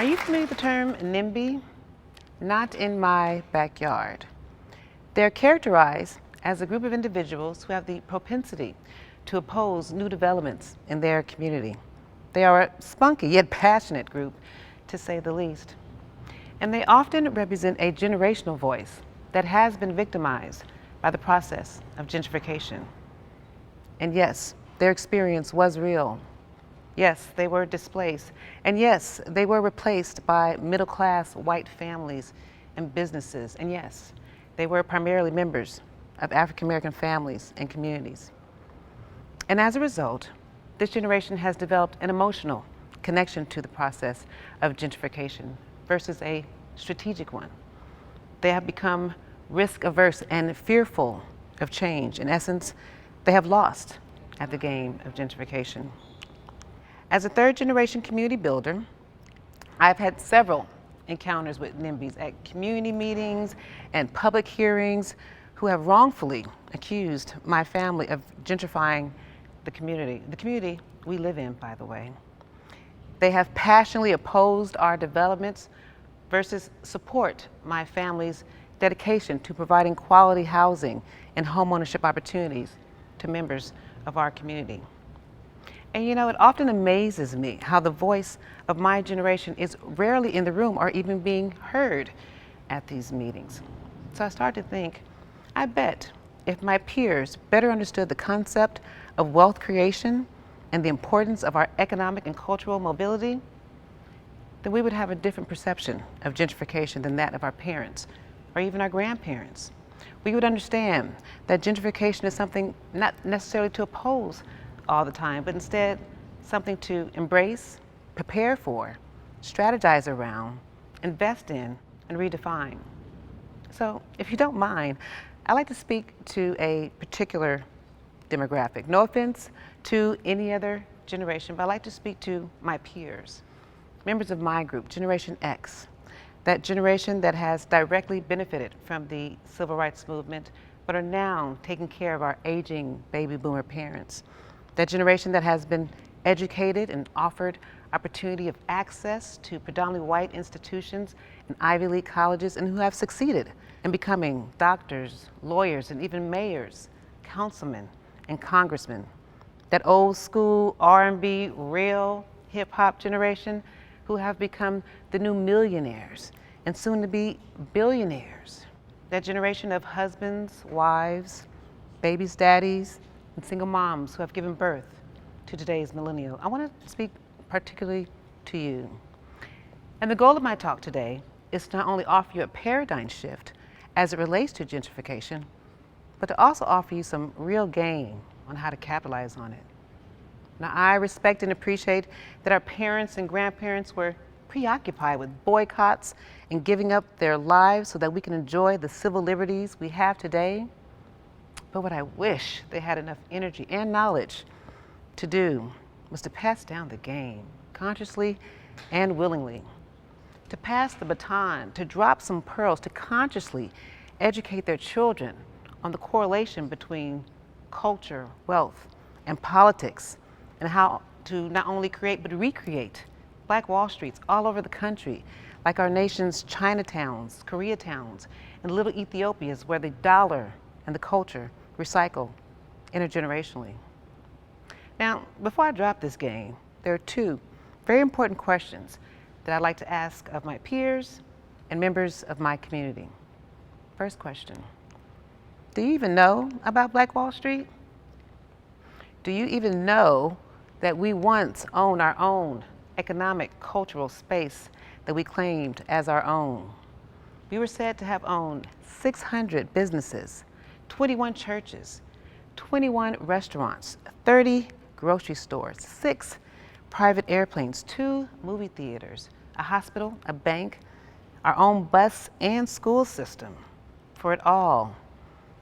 you familiar with the term NIMBY? Not in my backyard. They're characterized as a group of individuals who have the propensity to oppose new developments in their community. They are a spunky yet passionate group, to say the least. And they often represent a generational voice that has been victimized by the process of gentrification. And yes, their experience was real. Yes, they were displaced. And yes, they were replaced by middle-class white families and businesses. And yes, they were primarily members of African-American families and communities. And as a result, this generation has developed an emotional connection to the process of gentrification versus a strategic one. They have become risk-averse and fearful of change. In essence, they have lost at the game of gentrification. As a third-generation community builder, I've had several encounters with NIMBYs at community meetings and public hearings who have wrongfully accused my family of gentrifying the community we live in, by the way. They have passionately opposed our developments versus support my family's dedication to providing quality housing and homeownership opportunities to members of our community. And you know, it often amazes me how the voice of my generation is rarely in the room or even being heard at these meetings. So I started to think, I bet if my peers better understood the concept of wealth creation and the importance of our economic and cultural mobility, then we would have a different perception of gentrification than that of our parents or even our grandparents. We would understand that gentrification is something not necessarily to oppose all the time, but instead something to embrace, prepare for, strategize around, invest in, and redefine. So if you don't mind, I'd like to speak to a particular demographic. No offense to any other generation, but I'd like to speak to my peers, members of my group, Generation X, that generation that has directly benefited from the civil rights movement, but are now taking care of our aging baby boomer parents. That generation that has been educated and offered opportunity of access to predominantly white institutions and Ivy League colleges, and who have succeeded in becoming doctors, lawyers, and even mayors, councilmen, and congressmen. That old school R&B, real hip hop generation who have become the new millionaires and soon to be billionaires. That generation of husbands, wives, babies, daddies, and single moms who have given birth to today's millennial. I want to speak particularly to you. And the goal of my talk today is to not only offer you a paradigm shift as it relates to gentrification, but to also offer you some real game on how to capitalize on it. Now, I respect and appreciate that our parents and grandparents were preoccupied with boycotts and giving up their lives so that we can enjoy the civil liberties we have today. But what I wish they had enough energy and knowledge to do was to pass down the game, consciously and willingly. To pass the baton, to drop some pearls, to consciously educate their children on the correlation between culture, wealth, and politics, and how to not only create but recreate Black Wall Streets all over the country, like our nation's Chinatowns, Koreatowns, and little Ethiopias where the dollar and the culture recycle intergenerationally. Now, before I drop this game, there are two very important questions that I'd like to ask of my peers and members of my community. First question, do you even know about Black Wall Street? Do you even know that we once owned our own economic, cultural space that we claimed as our own? We were said to have owned 600 businesses, 21 churches, 21 restaurants, 30 grocery stores, 6 private airplanes, 2 movie theaters, a hospital, a bank, our own bus and school system, for it all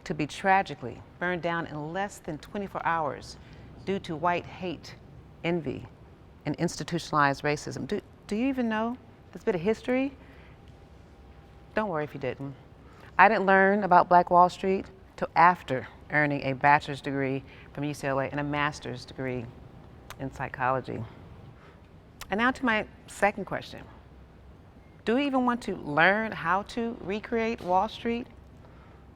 to be tragically burned down in less than 24 hours due to white hate, envy, and institutionalized racism. Do you even know this bit of history? Don't worry if you didn't. I didn't learn about Black Wall Street till after earning a bachelor's degree from UCLA and a master's degree in psychology. And now to my second question. Do we even want to learn how to recreate Wall Street?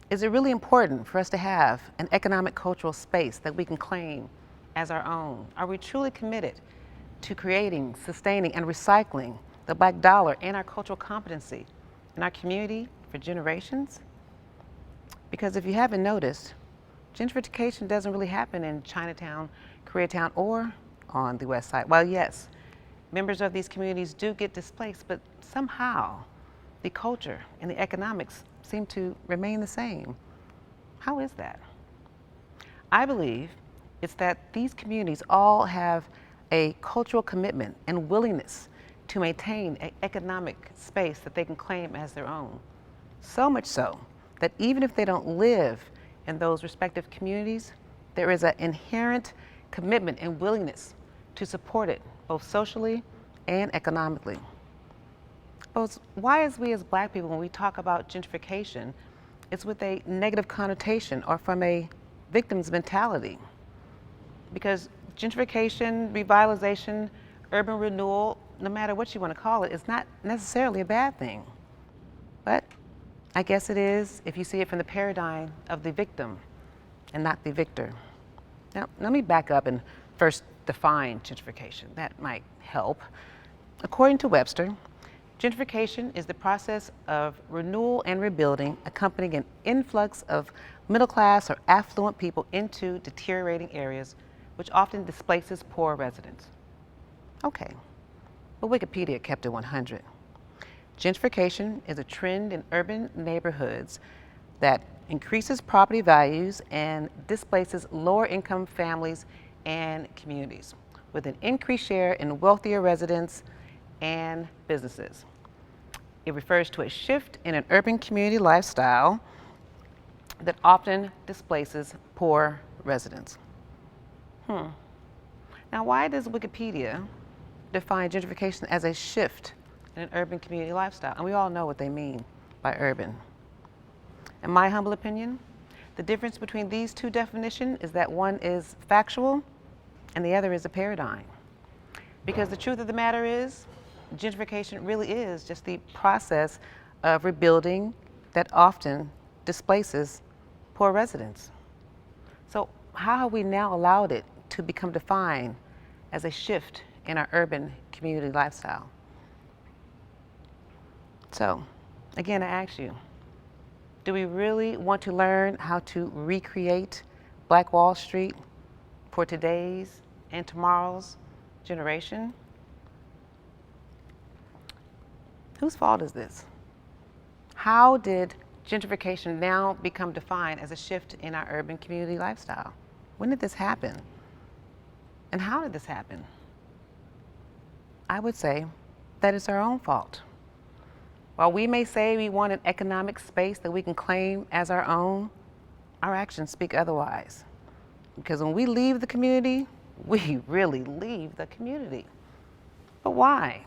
Is it really important for us to have an economic cultural space that we can claim as our own? Are we truly committed to creating, sustaining, and recycling the black dollar and our cultural competency in our community for generations? Because if you haven't noticed, gentrification doesn't really happen in Chinatown, Koreatown, or on the West Side. Well, yes, members of these communities do get displaced, but somehow the culture and the economics seem to remain the same. How is that? I believe it's that these communities all have a cultural commitment and willingness to maintain an economic space that they can claim as their own. So much so that even if they don't live in those respective communities, there is an inherent commitment and willingness to support it, both socially and economically. But why is we as Black people, when we talk about gentrification, it's with a negative connotation or from a victim's mentality? Because gentrification, revitalization, urban renewal, no matter what you want to call it, is not necessarily a bad thing. But I guess it is if you see it from the paradigm of the victim and not the victor. Now, let me back up and first define gentrification. That might help. According to Webster, gentrification is the process of renewal and rebuilding accompanying an influx of middle class or affluent people into deteriorating areas, which often displaces poor residents. Okay, but Wikipedia kept it 100. Gentrification is a trend in urban neighborhoods that increases property values and displaces lower income families and communities, with an increased share in wealthier residents and businesses. It refers to a shift in an urban community lifestyle that often displaces poor residents. Now, why does Wikipedia define gentrification as a shift in an urban community lifestyle? And we all know what they mean by urban. In my humble opinion, the difference between these two definitions is that one is factual and the other is a paradigm. Because the truth of the matter is, gentrification really is just the process of rebuilding that often displaces poor residents. So how have we now allowed it to become defined as a shift in our urban community lifestyle? So again, I ask you, do we really want to learn how to recreate Black Wall Street for today's and tomorrow's generation? Whose fault is this? How did gentrification now become defined as a shift in our urban community lifestyle? When did this happen? And how did this happen? I would say that it's our own fault. While we may say we want an economic space that we can claim as our own, our actions speak otherwise. Because when we leave the community, we really leave the community. But why?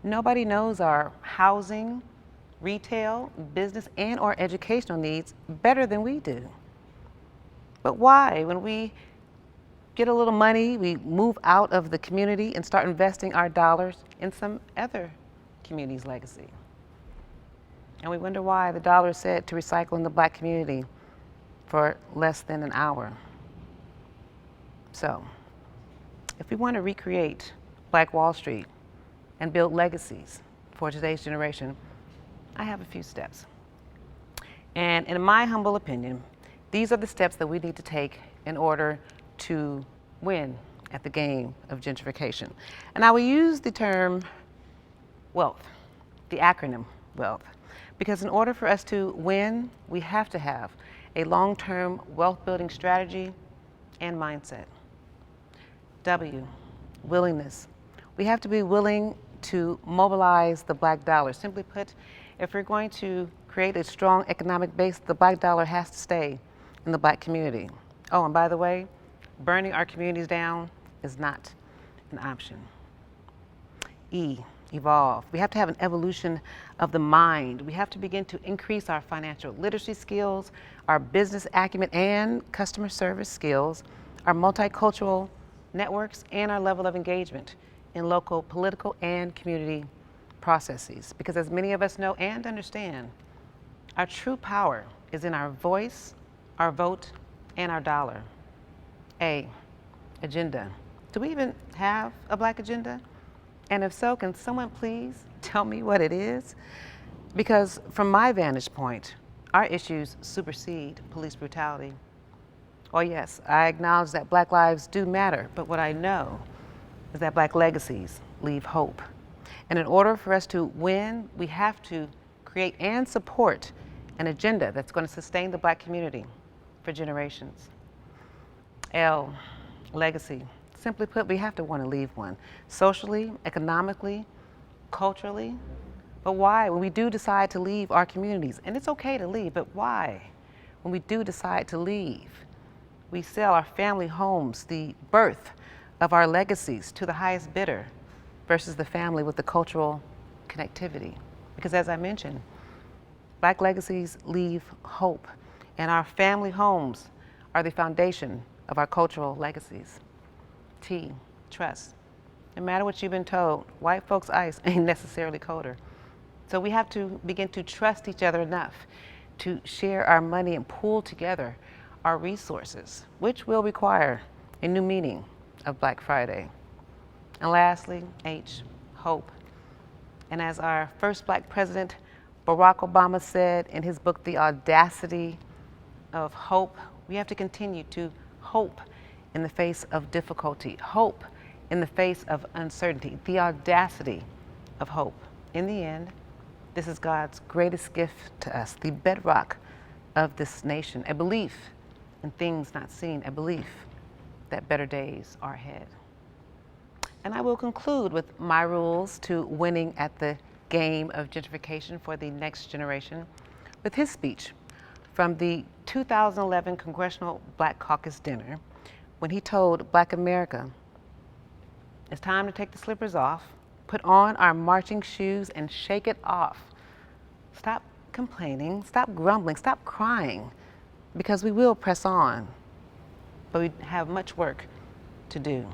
Nobody knows our housing, retail, business, and or educational needs better than we do. But why? When we get a little money, we move out of the community and start investing our dollars in some other community's legacy. And we wonder why the dollar is said to recycle in the Black community for less than an hour. So, if we want to recreate Black Wall Street and build legacies for today's generation, I have a few steps. And in my humble opinion, these are the steps that we need to take in order to win at the game of gentrification. And I will use the term wealth, the acronym wealth, because in order for us to win, we have to have a long-term wealth building strategy and mindset. W, willingness. We have to be willing to mobilize the Black dollar. Simply put, if we're going to create a strong economic base, the Black dollar has to stay in the Black community. Oh, and by the way, burning our communities down is not an option. E, evolve. We have to have an evolution of the mind. We have to begin to increase our financial literacy skills, our business acumen and customer service skills, our multicultural networks, and our level of engagement in local political and community processes. Because as many of us know and understand, our true power is in our voice, our vote, and our dollar. A, agenda. Do we even have a Black agenda? And if so, can someone please tell me what it is? Because from my vantage point, our issues supersede police brutality. Oh yes, I acknowledge that Black lives do matter, but what I know is that Black legacies leave hope. And in order for us to win, we have to create and support an agenda that's going to sustain the Black community for generations. L, legacy. Simply put, we have to want to leave one. Socially, economically, culturally. But why? When we do decide to leave our communities, and it's okay to leave, but why? When we do decide to leave, we sell our family homes, the birth of our legacies, to the highest bidder versus the family with the cultural connectivity. Because as I mentioned, Black legacies leave hope, and our family homes are the foundation of our cultural legacies. T, trust. No matter what you've been told, white folks' ice ain't necessarily colder. So we have to begin to trust each other enough to share our money and pool together our resources, which will require a new meaning of Black Friday. And lastly, H, hope. And as our first Black president, Barack Obama, said in his book, The Audacity of Hope, we have to continue to hope in the face of difficulty, hope in the face of uncertainty, the audacity of hope. In the end, this is God's greatest gift to us, the bedrock of this nation, a belief in things not seen, a belief that better days are ahead. And I will conclude with my rules to winning at the game of gentrification for the next generation with his speech from the 2011 Congressional Black Caucus dinner, when he told Black America, it's time to take the slippers off, put on our marching shoes and shake it off. Stop complaining, stop grumbling, stop crying, because we will press on, but we have much work to do.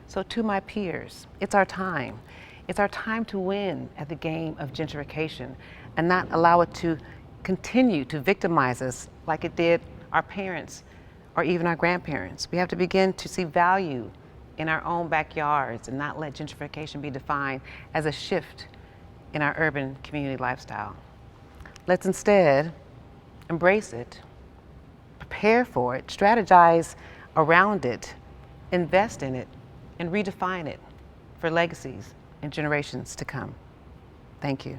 So to my peers, it's our time. It's our time to win at the game of gentrification and not allow it to continue to victimize us like it did our parents or even our grandparents. We have to begin to see value in our own backyards and not let gentrification be defined as a shift in our urban community lifestyle. Let's instead embrace it, prepare for it, strategize around it, invest in it, and redefine it for legacies and generations to come. Thank you.